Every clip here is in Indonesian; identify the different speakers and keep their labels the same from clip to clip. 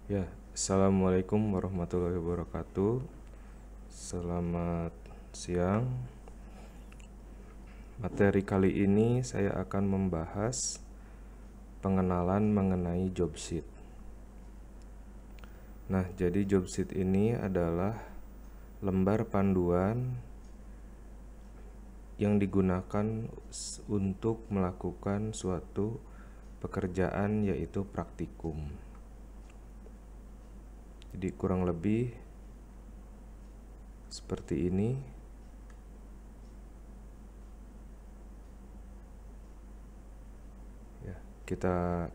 Speaker 1: Ya, Assalamualaikum warahmatullahi wabarakatuh. Selamat siang. Materi kali ini saya akan membahas pengenalan mengenai job sheet. Nah, jadi job sheet ini adalah lembar panduan yang digunakan untuk melakukan suatu pekerjaan, yaitu praktikum. Jadi kurang lebih seperti ini. Ya, kita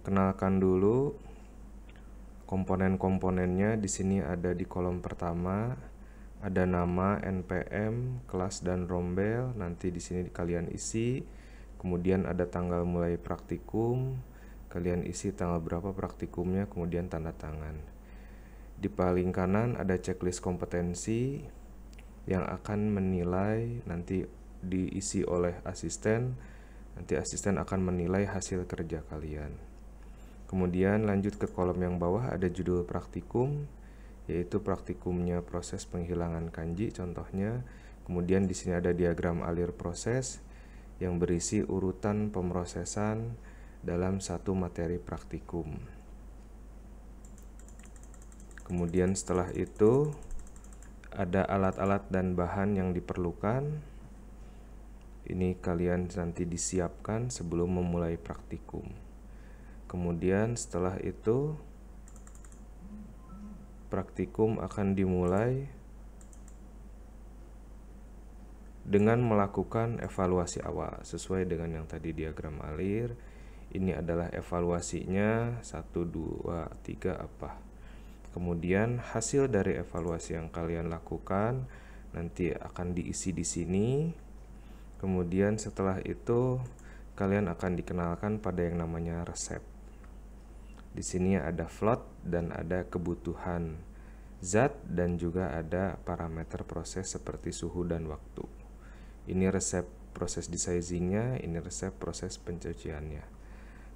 Speaker 1: kenalkan dulu komponen-komponennya. Di sini ada di kolom pertama, ada nama, NPM, kelas dan rombel. Nanti di sini kalian isi. Kemudian ada tanggal mulai praktikum, kalian isi tanggal berapa praktikumnya, kemudian tanda tangan. Di paling kanan ada checklist kompetensi yang akan menilai, nanti diisi oleh asisten. Nanti asisten akan menilai hasil kerja kalian. Kemudian lanjut ke kolom yang bawah, ada judul praktikum, yaitu praktikumnya proses penghilangan kanji contohnya. Kemudian di sini ada diagram alir proses yang berisi urutan pemrosesan dalam satu materi praktikum. Kemudian setelah itu ada alat-alat dan bahan yang diperlukan. Ini kalian nanti disiapkan sebelum memulai praktikum. Kemudian setelah itu praktikum akan dimulai dengan melakukan evaluasi awal sesuai dengan yang tadi diagram alir. Ini adalah evaluasinya 1, 2, 3 apa. Kemudian hasil dari evaluasi yang kalian lakukan nanti akan diisi di sini. Kemudian setelah itu kalian akan dikenalkan pada yang namanya resep. Di sini ada float dan ada kebutuhan zat dan juga ada parameter proses seperti suhu dan waktu. Ini resep proses desizingnya, ini resep proses pencuciannya.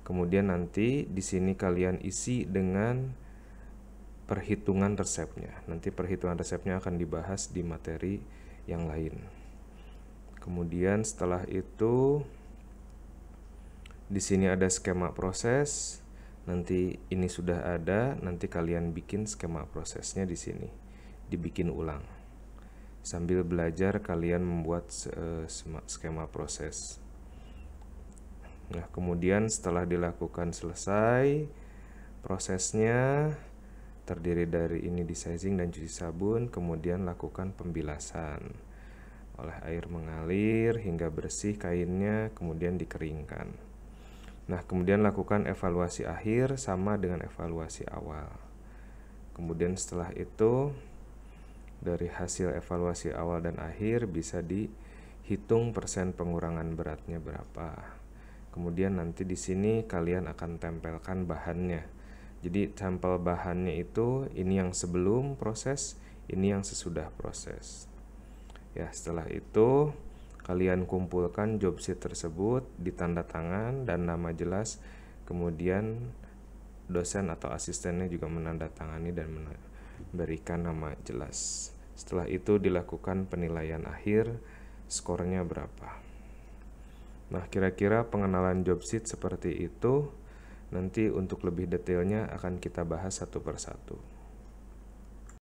Speaker 1: Kemudian nanti di sini kalian isi dengan perhitungan resepnya. Nanti perhitungan resepnya akan dibahas di materi yang lain. Kemudian setelah itu di sini ada skema proses. Nanti ini sudah ada, nanti kalian bikin skema prosesnya di sini. Dibikin ulang. Sambil belajar kalian membuat skema proses. Nah, kemudian setelah dilakukan selesai prosesnya, terdiri dari ini desizing dan cuci sabun, kemudian lakukan pembilasan oleh air mengalir hingga bersih kainnya, kemudian dikeringkan. Nah, kemudian lakukan evaluasi akhir sama dengan evaluasi awal. Kemudian setelah itu dari hasil evaluasi awal dan akhir bisa dihitung persen pengurangan beratnya berapa. Kemudian nanti di sini kalian akan tempelkan bahannya. Jadi sampel bahannya itu ini yang sebelum proses, ini yang sesudah proses. Ya, setelah itu kalian kumpulkan job sheet tersebut, ditanda tangan dan nama jelas. Kemudian dosen atau asistennya juga menandatangani dan memberikan nama jelas. Setelah itu dilakukan penilaian akhir, skornya berapa. Nah, kira-kira pengenalan job sheet seperti itu. Nanti untuk lebih detailnya akan kita bahas satu persatu.